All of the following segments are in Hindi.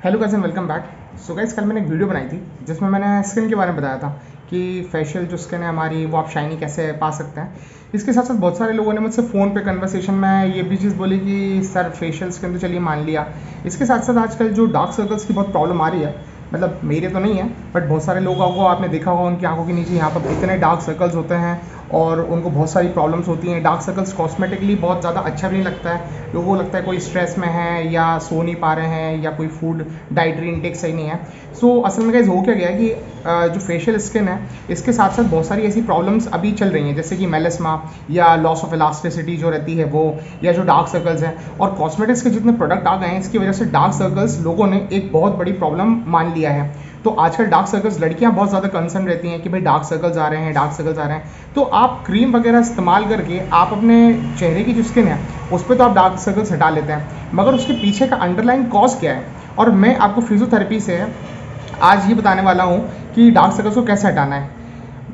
Hello guys and welcome back. So guys, कल मैंने एक वीडियो बनाई थी जिसमें मैंने स्किन के बारे में बताया था कि फेशियल जो स्किन है हमारी वो आप शाइनी कैसे पा सकते हैं। इसके साथ साथ बहुत सारे लोगों ने मुझसे फ़ोन पे कन्वर्सेशन में ये भी चीज़ बोली कि सर फेशियल स्किन तो चलिए मान लिया, इसके साथ साथ आजकल जो डार्क सर्कल्स की बहुत प्रॉब्लम आ रही है, मतलब मेरे तो नहीं है बट बहुत सारे लोगों को आपने देखा होगा उनकी आंखों के नीचे यहाँ पर इतने डार्क सर्कल्स होते हैं और उनको बहुत सारी प्रॉब्लम्स होती हैं। डार्क सर्कल्स कॉस्मेटिकली बहुत ज़्यादा अच्छा भी नहीं लगता है, लोगों को लगता है कोई स्ट्रेस में है या सो नहीं पा रहे हैं या कोई फूड डाइटरी इनटेक सही नहीं है। सो असल में गाइस हो क्या गया है कि जो फेशियल स्किन है इसके साथ साथ बहुत सारी ऐसी प्रॉब्लम्स अभी चल रही हैं जैसे कि मेलेस्मा या लॉस ऑफ इलास्टिसिटी जो रहती है वो, या जो डार्क सर्कल्स हैं। और कॉस्मेटिक्स के जितने प्रोडक्ट आ गए हैं इसकी वजह से डार्क सर्कल्स लोगों ने एक बहुत बड़ी प्रॉब्लम मान लिया है। तो आजकल डार्क सर्कल्स लड़कियां बहुत ज़्यादा कंसर्न रहती हैं कि भाई डार्क सर्कल्स आ रहे हैं, डार्क सर्कल्स आ रहे हैं। तो आप क्रीम वगैरह इस्तेमाल करके आप अपने चेहरे की जो स्किन है उस पर तो आप डार्क सर्कल्स हटा लेते हैं, मगर उसके पीछे का अंडरलाइन कॉज क्या है। और मैं आपको फिजियोथेरेपी से आज ये बताने वाला हूँ कि डार्क सर्कल्स को कैसे हटाना है।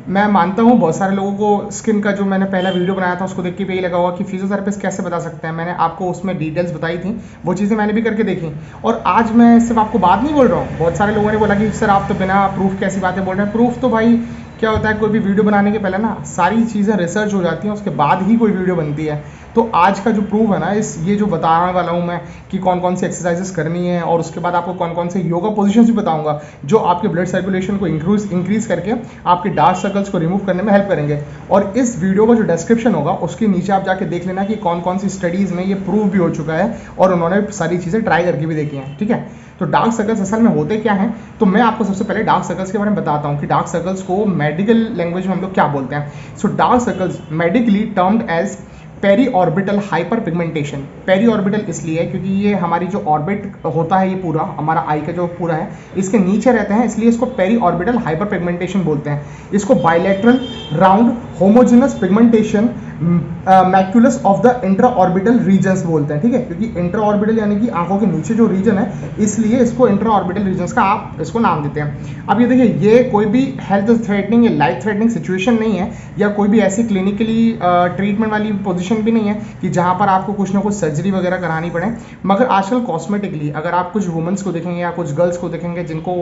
मैं मानता हूँ बहुत सारे लोगों को स्किन का जो मैंने पहला वीडियो बनाया था उसको देख के भी यही लगा होगा कि फिजियोथेरेपिस्ट कैसे बता सकते हैं। मैंने आपको उसमें डिटेल्स बताई थी, वो चीज़ें मैंने भी करके देखी। और आज मैं सिर्फ आपको बात नहीं बोल रहा हूँ, बहुत सारे लोगों ने बोला कि सर आप तो बिना प्रूफ कैसी बातें बोल रहे हैं। प्रूफ तो भाई क्या होता है, कोई भी वीडियो बनाने के पहले ना सारी चीज़ें रिसर्च हो जाती हैं, उसके बाद ही कोई वीडियो बनती है। तो आज का जो प्रूफ है ना, ये जो बताने वाला हूँ मैं कि कौन कौन सी एक्सरसाइजेस करनी है और उसके बाद आपको कौन कौन से योगा पोजीशंस भी बताऊंगा जो आपके ब्लड सर्कुलेशन को इंक्रीज करके आपके डार्क सर्कल्स को रिमूव करने में हेल्प करेंगे। और इस वीडियो का जो डिस्क्रिप्शन होगा उसके नीचे आप जाके देख लेना कि कौन कौन सी स्टडीज़ में ये प्रूव भी हो चुका है और उन्होंने सारी चीज़ें ट्राई करके भी देखी हैं। ठीक है, तो डार्क सर्कल्स असल में होते क्या हैं, तो मैं आपको सबसे पहले डार्क सर्कल्स के बारे में बताता हूँ कि डार्क सर्कल्स को मेडिकल लैंग्वेज में हम लोग क्या बोलते हैं। So dark circles medically termed as periorbital hyperpigmentation. Periorbital इसलिए है क्योंकि ये हमारी जो ऑर्बिट होता है, ये पूरा हमारा आई का जो पूरा है इसके नीचे रहते हैं, इसलिए इसको पेरी ऑर्बिटल हाइपर पिगमेंटेशन बोलते हैं। इसको bilateral round homogeneous pigmentation macules of the intra orbital regions बोलते हैं। ठीक है, क्योंकि इंट्रा ऑर्बिटल यानी कि आंखों के नीचे जो रीजन है इसलिए इसको इंट्रा ऑर्बिटल रीजन्स का आप इसको नाम देते हैं। अब ये देखिए, ये कोई भी हेल्थ थ्रेटनिंग या लाइफ थ्रेटनिंग सिचुएशन नहीं है या कोई भी ऐसी क्लिनिकली ट्रीटमेंट वाली पोजीशन भी नहीं है कि जहाँ पर आपको कुछ ना कुछ सर्जरी वगैरह करानी पड़े। मगर आजकल कॉस्मेटिकली अगर आप कुछ वुमेंस को देखेंगे या कुछ गर्ल्स को देखेंगे जिनको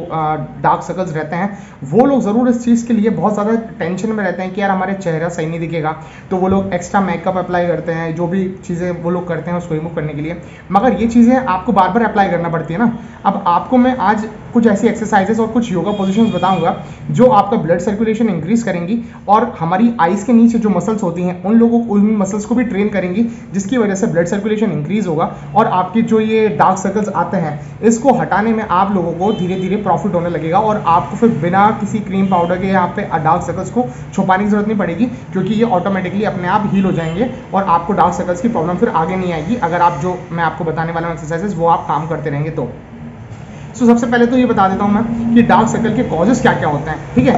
डार्क सर्कल्स रहते हैं, वो लोग ज़रूर इस चीज़ के लिए बहुत ज़्यादा टेंशन में रहते हैं कि यार हमारे चेहरा सही नहीं दिखेगा, तो वो लोग एक्स्ट्रा मेकअप अप्लाई करते हैं, जो भी चीज़ें वो लोग करते हैं उसको रिमूव करने के लिए। मगर ये चीज़ें आपको बार बार अप्लाई करना पड़ती है ना। अब आपको मैं आज कुछ ऐसी एक्सरसाइजेस और कुछ योगा पोजीशंस बताऊंगा जो आपका ब्लड सर्कुलेशन इंक्रीज करेंगी और हमारी आइज़ के नीचे जो मसल्स होती हैं उन मसल्स को भी ट्रेन करेंगी, जिसकी वजह से ब्लड सर्कुलेशन इंक्रीज होगा और आपकी जो ये डार्क सर्कल्स आते हैं इसको हटाने में आप लोगों को धीरे धीरे प्रॉफिट होने लगेगा और आपको फिर बिना किसी क्रीम पाउडर के यहाँ पे डार्क सर्कल्स को छुपाने की जरूरत नहीं पड़ेगी, क्योंकि ये ऑटोमेटिकली अपने आप हील हो जाएंगे और आपको डार्क सर्कल्स की प्रॉब्लम फिर आगे नहीं आएगी अगर आप जो मैं आपको बताने वाला हूँ एक्सरसाइजेस वो आप काम करते रहेंगे तो। सबसे पहले तो ये बता देता हूँ मैं कि डार्क सर्कल के कॉजेज क्या क्या होते हैं। ठीक है,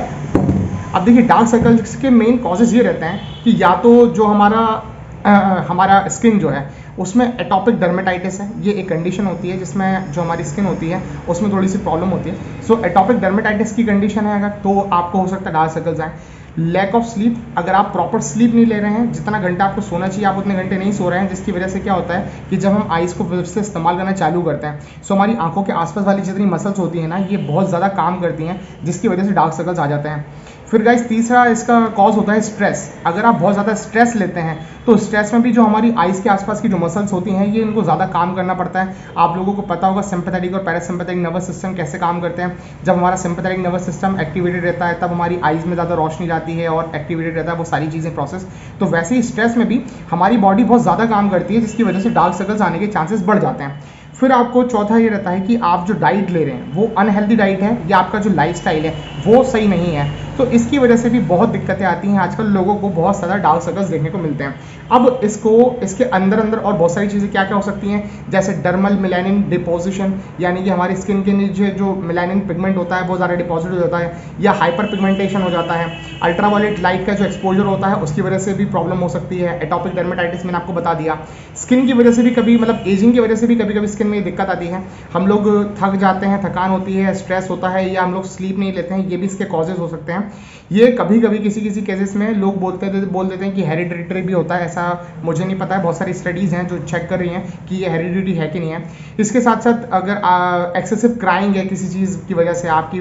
अब देखिए डार्क सर्कल्स के मेन कॉजेज ये रहते हैं कि या तो जो हमारा स्किन जो है उसमें एटॉपिक डर्मेटाइटिस है, ये एक कंडीशन होती है जिसमें जो हमारी स्किन होती है उसमें थोड़ी सी प्रॉब्लम होती है। सो एटॉपिक डर्मेटाइटिस की कंडीशन है अगर, तो आपको हो सकता है डार्क सर्कल्स आए। लैक ऑफ स्लीप, अगर आप प्रॉपर स्लीप नहीं ले रहे हैं, जितना घंटा आपको सोना चाहिए आप उतने घंटे नहीं सो रहे हैं, जिसकी वजह से क्या होता है कि जब हम आइज़ को फिर से इस्तेमाल करना चालू करते हैं सो हमारी आंखों के आसपास वाली जितनी मसल्स होती हैं ना ये बहुत ज़्यादा काम करती हैं, जिसकी वजह से डार्क सर्कल्स आ जाते हैं। फिर गाइस तीसरा इसका कॉज होता है स्ट्रेस। अगर आप बहुत ज़्यादा स्ट्रेस लेते हैं तो स्ट्रेस में भी जो हमारी आइज़ के आसपास की जो मसल्स होती हैं ये इनको ज़्यादा काम करना पड़ता है। आप लोगों को पता होगा सिंपैथेटिक और पैरासिम्पैथेटिक नर्वस सिस्टम कैसे काम करते हैं। जब हमारा सिंपैथेटिक नर्वस सिस्टम एक्टिवेटेड रहता है तब हमारी आइज़ में ज़्यादा रोशनी जाती है और एक्टिवेटेड रहता है वो सारी चीज़ें प्रोसेस। तो वैसे ही स्ट्रेस में भी हमारी बॉडी बहुत ज़्यादा काम करती है, जिसकी वजह से डार्क सर्कल्स आने के चांसेस बढ़ जाते हैं। फिर आपको चौथा ये रहता है कि आप जो डाइट ले रहे हैं वो अनहेल्दी डाइट है या आपका जो लाइफस्टाइल है वो सही नहीं है, तो इसकी वजह से भी बहुत दिक्कतें आती हैं। आजकल लोगों को बहुत ज़्यादा डार्क सर्कल्स देखने को मिलते हैं। अब इसके अंदर और बहुत सारी चीज़ें क्या क्या हो सकती हैं, जैसे डर्मल मेलानिन डिपोजिशन, यानी कि हमारी स्किन के नीचे जो मेलानिन पिगमेंट होता है बहुत ज़्यादा डिपॉजिट हो जाता है, या हाइपर पिगमेंटेशन हो जाता है। अल्ट्रावायलेट लाइट का जो एक्सपोजर होता है उसकी वजह से भी प्रॉब्लम हो सकती है। एटॉपिक डर्मेटाइटिस मैंने आपको बता दिया। स्किन की वजह से भी कभी, मतलब एजिंग की वजह से भी कभी कभी स्किन में दिक्कत आती है। हम लोग थक जाते हैं, थकान होती है, स्ट्रेस होता है, या हम लोग स्लीप नहीं लेते हैं, ये भी इसके कॉजेज हो सकते हैं। हैं। ये कभी कभी किसी किसी केसेस में लोग बोल देते हैं कि हेरिडिटरी भी होता है, ऐसा मुझे नहीं पता है। बहुत सारी स्टडीज़ हैं जो चेक कर रही हैं कि ये हेरिडिटरी है कि नहीं है। इसके साथ साथ अगर एक्सेसिव क्राइंग है किसी चीज़ की वजह से, आपकी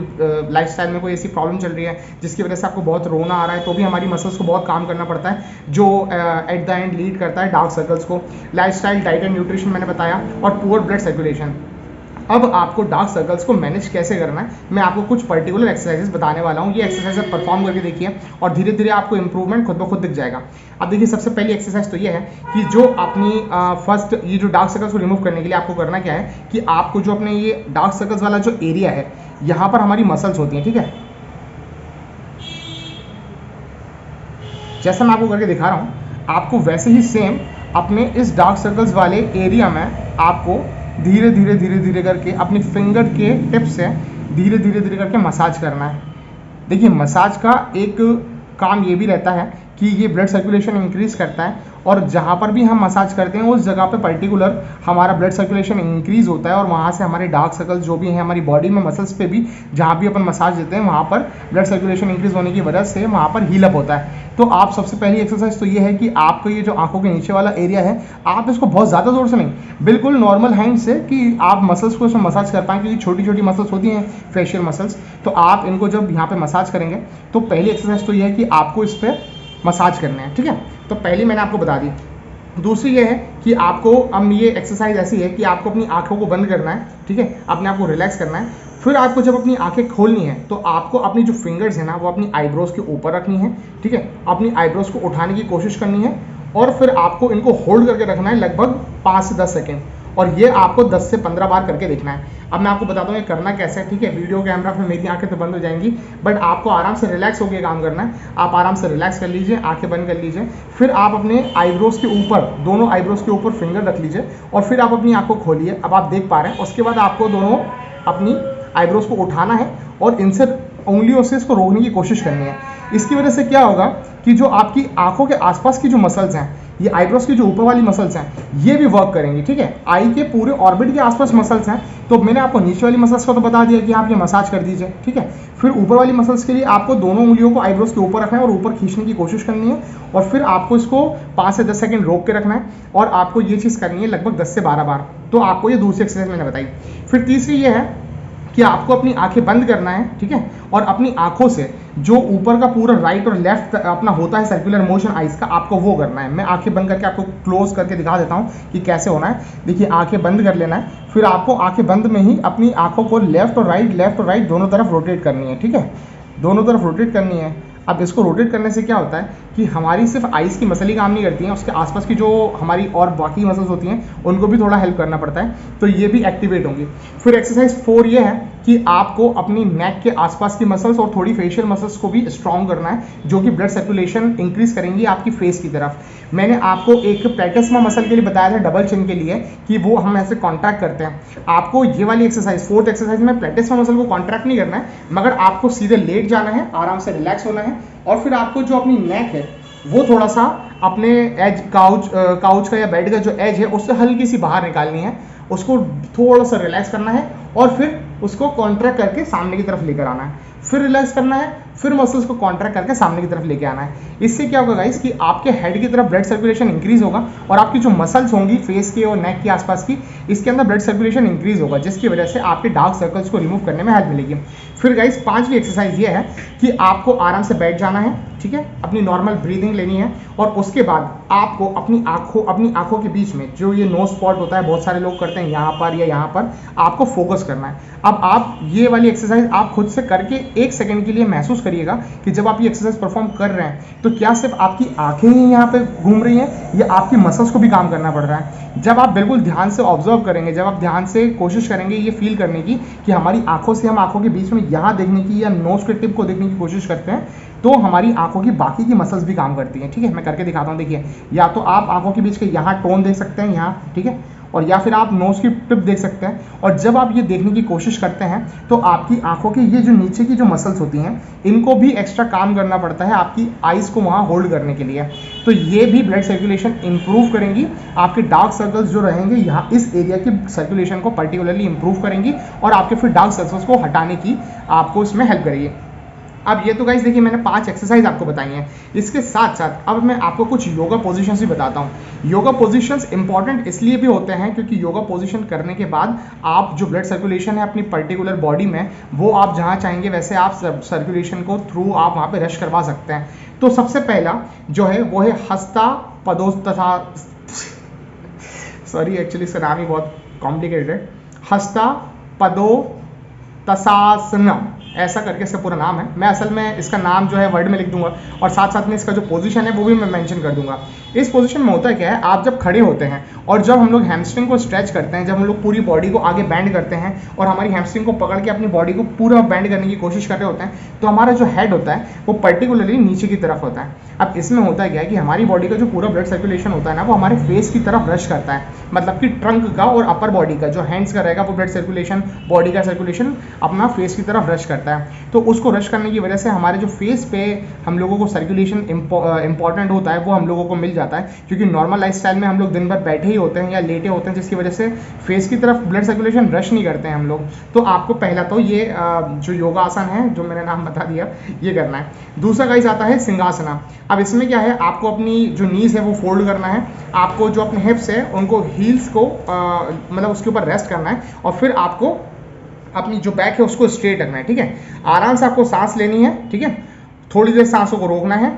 लाइफस्टाइल में कोई ऐसी प्रॉब्लम चल रही है जिसकी वजह से आपको बहुत रोना आ रहा है, तो भी हमारी मसल्स को बहुत काम करना पड़ता है, जो एट द एंड लीड करता है डार्क सर्कल्स को। लाइफस्टाइल, डाइट एंड न्यूट्रिशन मैंने बताया, और पुअर ब्लड सर्कुलेशन। अब आपको डार्क सर्कल्स को मैनेज कैसे करना है, मैं आपको कुछ पर्टिकुलर एक्सरसाइजेस बताने वाला हूँ। ये एक्सरसाइज आप परफॉर्म करके देखिए और धीरे धीरे आपको इंप्रूवमेंट खुद ब खुद दिख जाएगा। अब देखिए, सबसे पहली एक्सरसाइज तो ये है कि जो अपनी फर्स्ट ये जो डार्क सर्कल्स को रिमूव करने के लिए आपको करना क्या है कि आपको जो अपने ये डार्क सर्कल्स वाला जो एरिया है, यहाँ पर हमारी मसल्स होती हैं, ठीक है, जैसा मैं आपको करके दिखा रहा हूँ, आपको वैसे ही सेम अपने इस डार्क सर्कल्स वाले एरिया में आपको धीरे धीरे धीरे धीरे करके अपनी फिंगर के टिप से धीरे धीरे धीरे करके मसाज करना है। देखिए, मसाज का एक काम ये भी रहता है कि ये ब्लड सर्कुलेशन इंक्रीज़ करता है, और जहाँ पर भी हम मसाज करते हैं उस जगह पे पर्टिकुलर हमारा ब्लड सर्कुलेशन इंक्रीज़ होता है, और वहाँ से हमारे डार्क सर्कल्स जो भी हैं हमारी बॉडी में मसल्स पे भी जहाँ भी अपन मसाज देते हैं वहाँ पर ब्लड सर्कुलेशन इंक्रीज़ होने की वजह से वहाँ पर हील अप होता है। तो आप सबसे पहली एक्सरसाइज तो ये है कि आपको ये जो आंखों के नीचे वाला एरिया है, आप इसको बहुत ज़्यादा जोर से नहीं, बिल्कुल नॉर्मल हैंड से, कि आप मसल्स को इसमें मसाज कर पाएँ, क्योंकि छोटी छोटी मसल्स होती हैं फेशियल मसल्स। तो आप इनको जब यहाँ पे मसाज करेंगे तो पहली एक्सरसाइज तो ये है कि आपको इस पर मसाज करना है, ठीक है। तो पहली मैंने आपको बता दी। दूसरी ये है कि आपको, अब ये एक्सरसाइज ऐसी है कि आपको अपनी आंखों को बंद करना है, ठीक है, अपने आप को रिलैक्स करना है। फिर आपको जब अपनी आंखें खोलनी है तो आपको अपनी जो फिंगर्स है ना वो अपनी आईब्रोज के ऊपर रखनी है, ठीक है, अपनी आईब्रोज को उठाने की कोशिश करनी है, और फिर आपको इनको होल्ड करके रखना है लगभग 5 से 10 सेकेंड, और ये आपको 10 से 15 बार करके देखना है। अब मैं आपको बताता हूँ ये करना कैसे है, ठीक है। वीडियो कैमरा पे मेरी आंखें तो बंद हो जाएंगी, बट आपको आराम से रिलैक्स होकर काम करना है। आप आराम से रिलैक्स कर लीजिए, आंखें बंद कर लीजिए, फिर आप अपने आईब्रोज के ऊपर, दोनों आईब्रोज के ऊपर फिंगर रख लीजिए, और फिर आप अपनी आंखों खोलिए। अब आप देख पा रहे हैं। उसके बाद आपको दोनों अपनी आईब्रोज को उठाना है और इनसे उंगलियों से इसको रोकने की कोशिश करनी है। इसकी वजह से क्या होगा कि जो आपकी आंखों के आसपास की जो मसल्स हैं, ये आईब्रोज की जो ऊपर वाली मसल्स हैं, ये भी वर्क करेंगी, ठीक है। आई के पूरे ऑर्बिट के आसपास मसल्स हैं, तो मैंने आपको नीचे वाली मसल्स को तो बता दिया कि आप ये मसाज कर दीजिए, ठीक है। फिर ऊपर वाली मसल्स के लिए आपको दोनों उंगलियों को आईब्रोज के ऊपर रखना है और ऊपर खींचने की कोशिश करनी है, और फिर आपको इसको 5 से 10 सेकंड रोक के रखना है, और आपको ये चीज़ करनी है लगभग 10 से 12 बार। तो आपको ये दूसरी एक्सरसाइज मैंने बताई। फिर तीसरी ये है कि आपको अपनी आंखें बंद करना है, ठीक है, और अपनी आंखों से जो ऊपर का पूरा राइट और लेफ्ट अपना होता है सर्कुलर मोशन आइज का, आपको वो करना है। मैं आंखें बंद करके आपको क्लोज करके दिखा देता हूँ कि कैसे होना है। देखिए, आंखें बंद कर लेना है, फिर आपको आंखें बंद में ही अपनी आंखों को लेफ्ट और राइट दोनों तरफ रोटेट करनी है, ठीक है, दोनों तरफ रोटेट करनी है। अब इसको रोटेट करने से क्या होता है कि हमारी सिर्फ आइज़ की मसल ही काम नहीं करती हैं, उसके आसपास की जो हमारी और बाकी मसल्स होती हैं उनको भी थोड़ा हेल्प करना पड़ता है, तो ये भी एक्टिवेट होंगी। फिर एक्सरसाइज 4 ये है कि आपको अपनी नेक के आसपास की मसल्स और थोड़ी फेशियल मसल्स को भी स्ट्रॉन्ग करना है, जो कि ब्लड सर्कुलेशन इंक्रीज करेंगी आपकी फेस की तरफ। मैंने आपको एक प्लेटेस्मा मसल के लिए बताया था, डबल चिन के लिए, कि वो हम ऐसे कॉन्ट्रैक्ट करते हैं। आपको ये वाली एक्सरसाइज 4th एक्सरसाइज में प्लेटेस्मा मसल को कॉन्ट्रैक्ट नहीं करना है, मगर आपको सीधे लेट जाना है, आराम से रिलैक्स होना है, और फिर आपको जो अपनी नेक है वो थोड़ा सा अपने एज काउच का या बेड का जो एज है उससे हल्की सी बाहर निकालनी है, उसको थोड़ा सा रिलैक्स करना है, और फिर उसको कॉन्ट्रैक्ट करके सामने की तरफ लेकर आना है, फिर रिलैक्स करना है, फिर मसल्स को कॉन्ट्रैक्ट करके सामने की तरफ लेके आना है। इससे क्या होगा गाइस कि आपके हेड की तरफ ब्लड सर्कुलेशन इंक्रीज होगा, और आपकी जो मसल्स होंगी फेस के और नेक के आसपास की, इसके अंदर ब्लड सर्कुलेशन इंक्रीज होगा, जिसकी वजह से आपके डार्क सर्कल्स को रिमूव करने में हेल्प मिलेगी। फिर गाइस 5वीं एक्सरसाइज ये है कि आपको आराम से बैठ जाना है, ठीक है, अपनी नॉर्मल ब्रीदिंग लेनी है, और उसके बाद आपको अपनी आंखों के बीच में जो ये नो स्पॉट होता है, बहुत सारे लोग करते हैं यहाँ पर या यहाँ पर, आपको फोकस करना है। अब आप ये वाली एक्सरसाइज आप खुद से करके 1 सेकंड के लिए महसूस करिएगा कि जब आप ये एक्सरसाइज परफॉर्म कर रहे हैं तो क्या सिर्फ आपकी आंखें ही यहाँ पे घूम रही हैं या आपकी मसल्स को भी काम करना पड़ रहा है। जब आप बिल्कुल ध्यान से ऑब्जर्व करेंगे, जब आप ध्यान से कोशिश करेंगे ये फील करने की कि हमारी आंखों से हम आंखों के बीच में यहाँ देखने की या नोज के टिप को देखने की कोशिश करते हैं, तो हमारी आंखों की बाकी की मसल्स भी काम करती हैं, ठीक है। मैं करके दिखाता हूँ। देखिए, या तो आप आंखों के बीच के यहाँ टोन देख सकते हैं यहाँ, ठीक है, और या फिर आप नोज की टिप देख सकते हैं, और जब आप ये देखने की कोशिश करते हैं तो आपकी आंखों के ये जो नीचे की जो मसल्स होती हैं इनको भी एक्स्ट्रा काम करना पड़ता है आपकी आइज को वहाँ होल्ड करने के लिए, तो ये भी ब्लड सर्कुलेशन इंप्रूव करेंगी, आपके डार्क सर्कल्स जो रहेंगे यहाँ इस एरिया की सर्कुलेशन को पर्टिकुलरली इंप्रूव करेंगी, और आपके फिर डार्क सर्कल्स को हटाने की आपको इसमें हेल्प करेगी। अब ये तो गाइस देखिए मैंने 5 एक्सरसाइज आपको बताई हैं। इसके साथ साथ अब मैं आपको कुछ योगा पोजीशंस भी बताता हूँ। योगा पोजीशंस इंपॉर्टेंट इसलिए भी होते हैं क्योंकि योगा पोजीशन करने के बाद आप जो ब्लड सर्कुलेशन है अपनी पर्टिकुलर बॉडी में, वो आप जहाँ चाहेंगे वैसे आप सर्कुलेशन को थ्रू आप वहाँ पे रश करवा सकते हैं। तो सबसे पहला जो है वो है हस्ता पदो तथा सॉरी एक्चुअली इसका नाम ही बहुत कॉम्प्लिकेटेड है, हस्ता पदो तसासनम, ऐसा करके इसका पूरा नाम है। मैं असल में इसका नाम जो है वर्ड में लिख दूंगा और साथ साथ में इसका जो पोजीशन है वो भी मैं मेंशन कर दूंगा। इस पोजीशन में होता क्या है, आप जब खड़े होते हैं और जब हम लोग हैमस्ट्रिंग को स्ट्रेच करते हैं, जब हम लोग पूरी बॉडी को आगे बैंड करते हैं और हमारी हैमस्ट्रिंग को पकड़ के अपनी बॉडी को पूरा बैंड करने की कोशिश कर रहे होते हैं, तो हमारा जो हेड होता है वो पर्टिकुलरली नीचे की तरफ होता है। अब इसमें होता क्या है कि हमारी बॉडी का जो पूरा ब्लड सर्कुलेशन होता है ना, वो हमारे फेस की तरफ रश करता है, मतलब कि ट्रंक का और अपर बॉडी का जो हैंड्स का रहेगा वो ब्लड सर्कुलेशन, बॉडी का सर्कुलेशन अपना फेस की तरफ रश करता है। तो उसको रश करने की वजह से हमारे जो फेस पे हम लोगों को सर्कुलेशन इंपॉर्टेंट होता है वो हम लोगों को मिल जाता है, क्योंकि नॉर्मल लाइफस्टाइल में हम लोग दिन भर बैठे ही होते हैं या लेटे होते हैं, जिसकी वजह से फेस की तरफ ब्लड सर्कुलेशन रश नहीं करते हैं हम लोग। तो आपको पहला तो ये जो योगा आसन है जो मैंने नाम बता दिया ये करना है। दूसरा गाइस आता है सिंहासना। अब इसमें क्या है, आपको अपनी जो नीज है वो फोल्ड करना है, आपको जो अपने हिप्स है उनको हील्स को मतलब उसके ऊपर रेस्ट करना है और फिर आपको अपनी जो बैक है उसको स्ट्रेट रखना है। ठीक है, आराम से आपको सांस लेनी है। ठीक है, थोड़ी देर सांसों को रोकना है,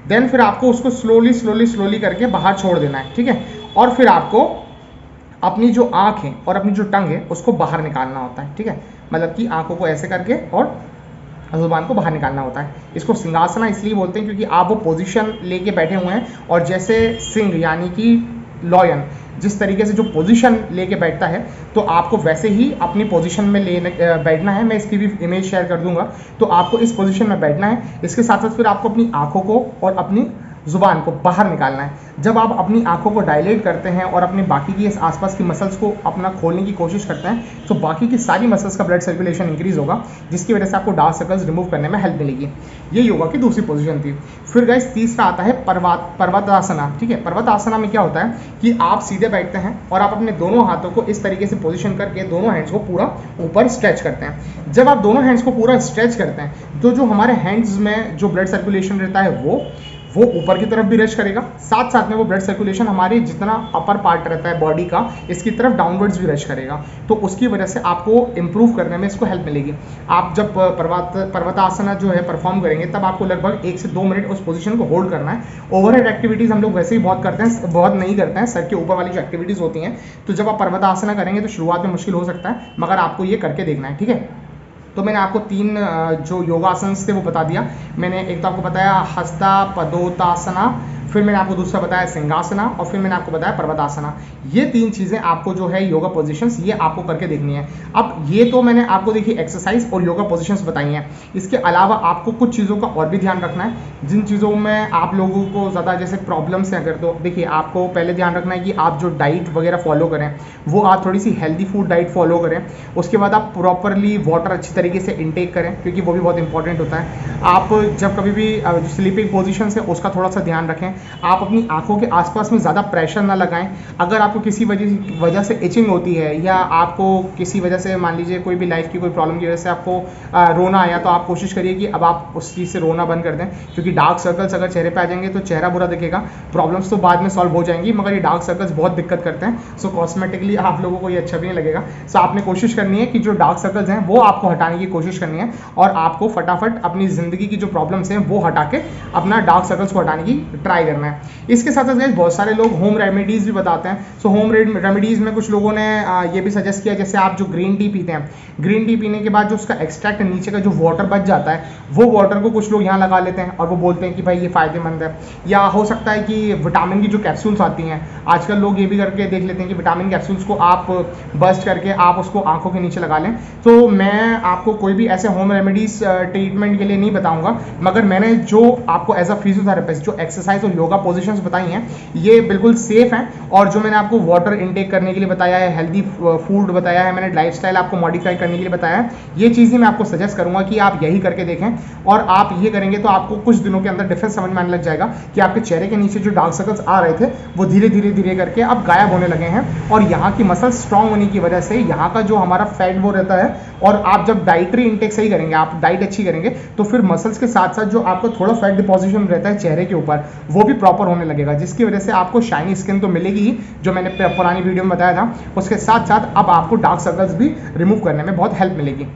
देन फिर आपको उसको स्लोली स्लोली स्लोली करके बाहर छोड़ देना है। ठीक है, और फिर आपको अपनी जो आँख है और अपनी जो टंग है उसको बाहर निकालना होता है। ठीक है, मतलब कि आंखों को ऐसे करके और जुबान को बाहर निकालना होता है। इसको सिंहासना इसलिए बोलते हैं क्योंकि आप वो पोजीशन लेके बैठे हुए हैं और जैसे सिंह यानी कि लॉयन जिस तरीके से जो पोजीशन लेके बैठता है, तो आपको वैसे ही अपनी पोजीशन में बैठना है। मैं इसकी भी इमेज शेयर कर दूंगा। तो आपको इस पोजीशन में बैठना है। इसके साथ साथ फिर आपको अपनी आंखों को और अपनी जुबान को बाहर निकालना है। जब आप अपनी आंखों को डायलेट करते हैं और अपनी बाकी की आसपास की मसल्स को अपना खोलने की कोशिश करते हैं, तो बाकी की सारी मसल्स का ब्लड सर्कुलेशन इंक्रीज होगा, जिसकी वजह से आपको डार्क सर्कल्स रिमूव करने में हेल्प मिलेगी। ये योगा की दूसरी पोजीशन थी। फिर गाइस तीसरा आता है पर्वतासना। ठीक है, पर्वतासना में क्या होता है कि आप सीधे बैठते हैं और आप अपने दोनों हाथों को इस तरीके से पोजीशन करके दोनों हैंड्स को पूरा ऊपर स्ट्रेच करते हैं। जब आप दोनों हैंड्स को पूरा स्ट्रेच करते हैं तो जो हमारे हैंड्स में जो ब्लड सर्कुलेशन रहता है वो ऊपर की तरफ भी रश करेगा, साथ साथ में वो ब्लड सर्कुलेशन हमारे जितना अपर पार्ट रहता है बॉडी का इसकी तरफ डाउनवर्ड्स भी रश करेगा। तो उसकी वजह से आपको इंप्रूव करने में इसको हेल्प मिलेगी। आप जब पर्वतासना जो है परफॉर्म करेंगे तब आपको लगभग 1 से 2 मिनट उस पोजीशन को होल्ड करना है। ओवरहेड एक्टिविटीज़ हम लोग वैसे ही बहुत करते हैं, बहुत नहीं करते हैं, सर के ऊपर वाली जो एक्टिविटीज़ होती हैं। तो जब आप पर्वतासना करेंगे तो शुरुआत में मुश्किल हो सकता है, मगर आपको ये करके देखना है। ठीक है, तो मैंने आपको 3 जो योगासन थे वो बता दिया। मैंने एक तो आपको बताया हस्ता पदोतासना, फिर मैंने आपको दूसरा बताया सिंहासना और फिर मैंने आपको बताया पर्वतासना। ये 3 चीज़ें आपको जो है योगा पोजीशंस ये आपको करके देखनी है। अब ये तो मैंने आपको देखिए एक्सरसाइज और योगा पोजीशंस बताई हैं। इसके अलावा आपको कुछ चीज़ों का और भी ध्यान रखना है, जिन चीज़ों में आप लोगों को ज़्यादा जैसे प्रॉब्लम्स हैं अगर, तो देखिए आपको पहले ध्यान रखना है कि आप जो डाइट वगैरह फॉलो करें वो आप थोड़ी सी हेल्दी फूड डाइट फॉलो करें। उसके बाद आप प्रॉपरली वाटर अच्छी तरीके से इनटेक करें, क्योंकि वो भी बहुत इंपॉर्टेंट होता है। आप जब कभी भी जो स्लीपिंग पोजीशन है उसका थोड़ा सा ध्यान रखें। आप अपनी आंखों के आसपास में ज़्यादा प्रेशर ना लगाएं। अगर आपको किसी वजह से इचिंग होती है या आपको किसी वजह से मान लीजिए कोई भी लाइफ की कोई प्रॉब्लम की वजह से आपको रोना आया, तो आप कोशिश करिए कि अब आप उस चीज़ से रोना बंद कर दें, क्योंकि डार्क सर्कल्स अगर चेहरे पे आ जाएंगे तो चेहरा बुरा दिखेगा। प्रॉब्लम्स तो बाद में सॉल्व हो जाएंगी, मगर ये डार्क सर्कल्स बहुत दिक्कत करते हैं। सो कॉस्मेटिकली आप लोगों को ये अच्छा भी नहीं लगेगा। सो आपने कोशिश करनी है कि जो डार्क सर्कल्स हैं वो आपको हटाने की कोशिश करनी है और आपको फटाफट अपनी ज़िंदगी की जो प्रॉब्लम्स हैं वो हटा के अपना डार्क सर्कल्स को हटाने की ट्राई करना है। इसके साथ साथ बहुत सारे लोग होम रेमेडीज़ भी बताते हैं। सो होम रेमेडीज़ में कुछ लोगों ने ये भी सजेस्ट किया, जैसे आप जो ग्रीन टी पीते हैं, ग्रीन टी पीने के बाद जो उसका एक्सट्रैक्ट नीचे का जो वाटर बच जाता है वो वाटर को कुछ लोग यहाँ लगा लेते हैं और वो बोलते हैं कि भाई ये फ़ायदेमंद है। या हो सकता है कि विटामिन की जो कैप्सूल्स आती हैं, आजकल लोग ये भी करके देख लेते हैं कि विटामिन कैप्सूल्स को आप बस्ट करके आप उसको आंखों के नीचे लगा लें। तो मैं आपको कोई भी ऐसे होम रेमेडीज़ ट्रीटमेंट के लिए नहीं बताऊँगा, मगर मैंने जो आपको एज अ फिजियोथेरेपिस्ट जो एक्सरसाइज और योगा पोजीशंस बताई हैं ये बिल्कुल सेफ हैं, और जो मैंने आपको वाटर इनटेक करने के लिए बताया है, हेल्दी फूड बताया है, मैंने लाइफस्टाइल आपको मॉडिफाई करने के लिए बताया है, ये चीज़ें मैं आपको सजेस्ट करूंगा कि आप यही करके देखें। और आप ये करेंगे तो आपको कुछ दिनों के अंदर डिफरेंस समझ में आने लग जाएगा कि आपके चेहरे के नीचे जो डार्क सर्कल्स आ रहे थे वो धीरे धीरे धीरे करके अब गायब होने लगे हैं। और यहाँ की मसल स्ट्रांग होने की वजह से यहाँ का जो हमारा फैट वो रहता है, और आप जब डाइटरी इंटेक सही करेंगे, आप डाइट अच्छी करेंगे, तो फिर मसल्स के साथ साथ जो आपको थोड़ा फैट डिपॉजिशन रहता है चेहरे के ऊपर वो भी प्रॉपर होने लगेगा, जिसकी वजह से आपको शाइनी स्किन तो मिलेगी ही, जो मैंने पुरानी वीडियो में बताया था, उसके साथ साथ अब आपको डार्क सर्कल्स भी रिमूव करने में बहुत हेल्प मिलेगी।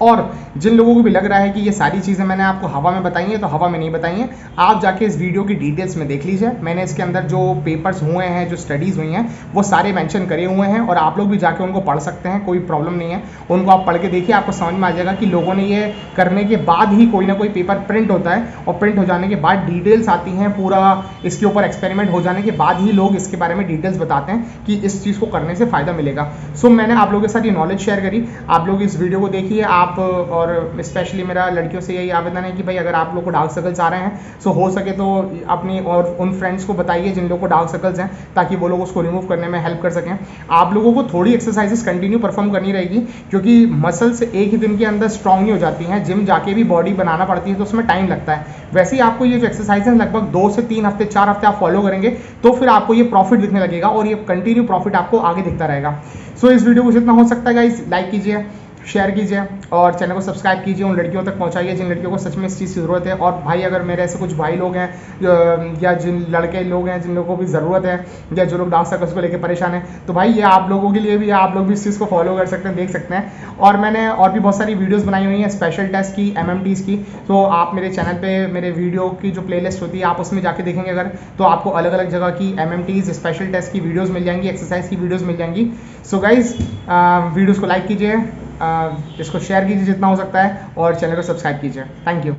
और जिन लोगों को भी लग रहा है कि ये सारी चीज़ें मैंने आपको हवा में बताई हैं, तो हवा में नहीं बताई हैं, आप जाके इस वीडियो की डिटेल्स में देख लीजिए। मैंने इसके अंदर जो पेपर्स हुए हैं, जो स्टडीज़ हुई हैं, वो सारे मेंशन करे हुए हैं, और आप लोग भी जाके उनको पढ़ सकते हैं, कोई प्रॉब्लम नहीं है। उनको आप पढ़ के देखिए, आपको समझ में आ जाएगा कि लोगों ने ये करने के बाद ही कोई ना कोई पेपर प्रिंट होता है, और प्रिंट हो जाने के बाद डिटेल्स आती हैं, पूरा इसके ऊपर एक्सपेरिमेंट हो जाने के बाद ही लोग इसके बारे में डिटेल्स बताते हैं कि इस चीज़ को करने से फ़ायदा मिलेगा। सो मैंने आप लोगों के साथ ये नॉलेज शेयर करी, आप लोग इस वीडियो को देखिए आप। और स्पेशली मेरा लड़कियों से यही आवेदन है कि भाई अगर आप लोग को डार्क सर्कल्स आ रहे हैं सो हो सके तो अपनी और उन फ्रेंड्स को बताइए जिन लोगों को डार्क सर्कल्स हैं, ताकि वो लोग उसको रिमूव करने में हेल्प कर सकें। आप लोगों को थोड़ी एक्सरसाइजेस कंटिन्यू परफॉर्म करनी रहेगी, क्योंकि मसल्स एक ही दिन के अंदर स्ट्रांग नहीं हो जाती हैं, जिम जाके भी बॉडी बनाना पड़ती है तो उसमें टाइम लगता है। वैसे ही आपको ये जो एक्सरसाइज है लगभग 2 से 3 हफ्ते 4 हफ्ते आप फॉलो करेंगे तो फिर आपको ये प्रॉफिट दिखने लगेगा, और ये कंटिन्यू प्रॉफिट आपको आगे दिखता रहेगा। सो इस वीडियो को जितना हो सकता है गाइस लाइक कीजिए, शेयर कीजिए, और चैनल को सब्सक्राइब कीजिए, उन लड़कियों तक पहुंचाइए जिन लड़कियों को सच में इस चीज़ की ज़रूरत है। और भाई अगर मेरे ऐसे कुछ भाई लोग हैं या जिन लड़के लोग हैं जिन लोगों को भी ज़रूरत है, या जो लोग डार्क सर्कल्स को लेकर परेशान हैं, तो भाई ये आप लोगों के लिए भी, आप लोग भी इस चीज़ को फॉलो कर सकते हैं, देख सकते हैं। और मैंने और भी बहुत सारी वीडियोज़ बनाई हुई हैं स्पेशल टेस्ट की, MMTs की, तो आप मेरे चैनल पर मेरे वीडियो की जो प्लेलिस्ट होती है आप उसमें जाके देखेंगे अगर, तो आपको अलग अलग जगह की MMTs स्पेशल टेस्ट की वीडियोज़ मिल जाएंगी, एक्सरसाइज की वीडियोज़ मिल जाएंगी। सो गाइज वीडियोज़ को लाइक कीजिए, इसको शेयर कीजिए जितना हो सकता है, और चैनल को सब्सक्राइब कीजिए। Thank you.